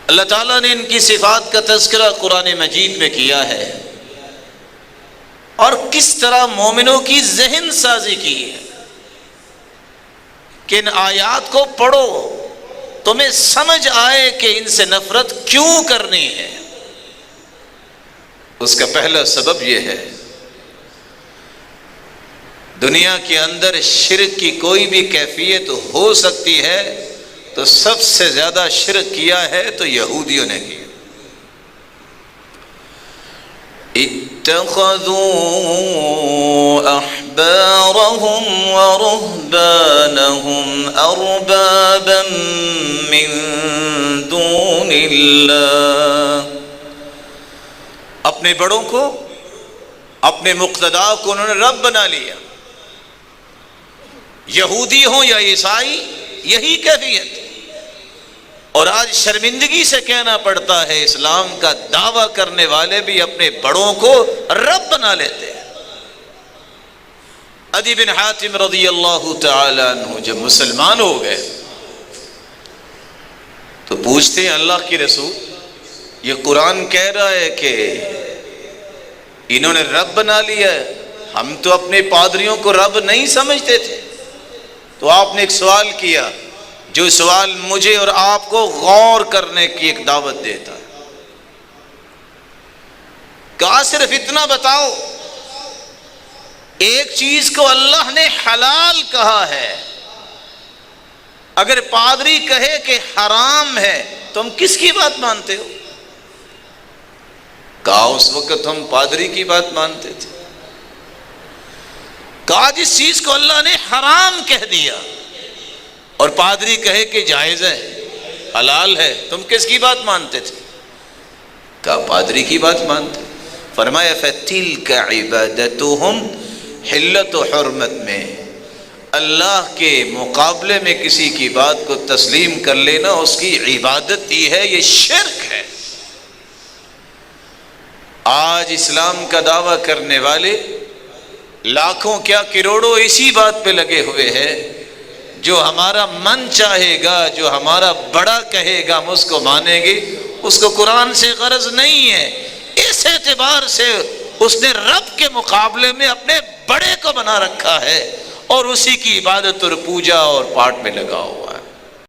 اللہ تعالیٰ نے ان کی صفات کا تذکرہ قرآن مجید میں کیا ہے، اور کس طرح مومنوں کی ذہن سازی کی ہے کہ ان آیات کو پڑھو، تمہیں سمجھ آئے کہ ان سے نفرت کیوں کرنی ہے۔ اس کا پہلا سبب یہ ہے، دنیا کے اندر شرک کی کوئی بھی کیفیت ہو سکتی ہے تو سب سے زیادہ شرک کیا ہے تو یہودیوں نے کیا۔ اتخذوا احبارهم ورهبانهم اربابا من دون اللہ، اپنے بڑوں کو، اپنے مقتدا کو انہوں نے رب بنا لیا۔ یہودی ہوں یا عیسائی، یہی کیفیت۔ اور آج شرمندگی سے کہنا پڑتا ہے، اسلام کا دعویٰ کرنے والے بھی اپنے بڑوں کو رب بنا لیتے ہیں۔ عدی بن حاتم رضی اللہ تعالی عنہ جب مسلمان ہو گئے تو پوچھتے ہیں اللہ کی رسول، یہ قرآن کہہ رہا ہے کہ انہوں نے رب بنا لیا ہے، ہم تو اپنے پادریوں کو رب نہیں سمجھتے تھے۔ تو آپ نے ایک سوال کیا جو سوال مجھے اور آپ کو غور کرنے کی ایک دعوت دیتا ہے۔ کہا صرف اتنا بتاؤ، ایک چیز کو اللہ نے حلال کہا ہے، اگر پادری کہے کہ حرام ہے تم کس کی بات مانتے ہو؟ کہا اس وقت ہم پادری کی بات مانتے تھے۔ کہا جس چیز کو اللہ نے حرام کہہ دیا اور پادری کہے کہ جائز ہے، حلال ہے، تم کس کی بات مانتے تھے؟ کہا پادری کی بات مانتے۔ فرمایا فَتِلْكَ عِبَادَتُهُمْ، حلت و حرمت میں اللہ کے مقابلے میں کسی کی بات کو تسلیم کر لینا اس کی عبادت ہی ہے، یہ شرک ہے۔ آج اسلام کا دعویٰ کرنے والے لاکھوں کیا کروڑوں اسی بات پہ لگے ہوئے ہیں، جو ہمارا من چاہے گا، جو ہمارا بڑا کہے گا ہم اس کو مانیں گے۔ اس کو قرآن سے غرض نہیں ہے، اس اعتبار سے اس نے رب کے مقابلے میں اپنے بڑے کو بنا رکھا ہے اور اسی کی عبادت اور پوجا اور پاٹ میں لگا ہوا۔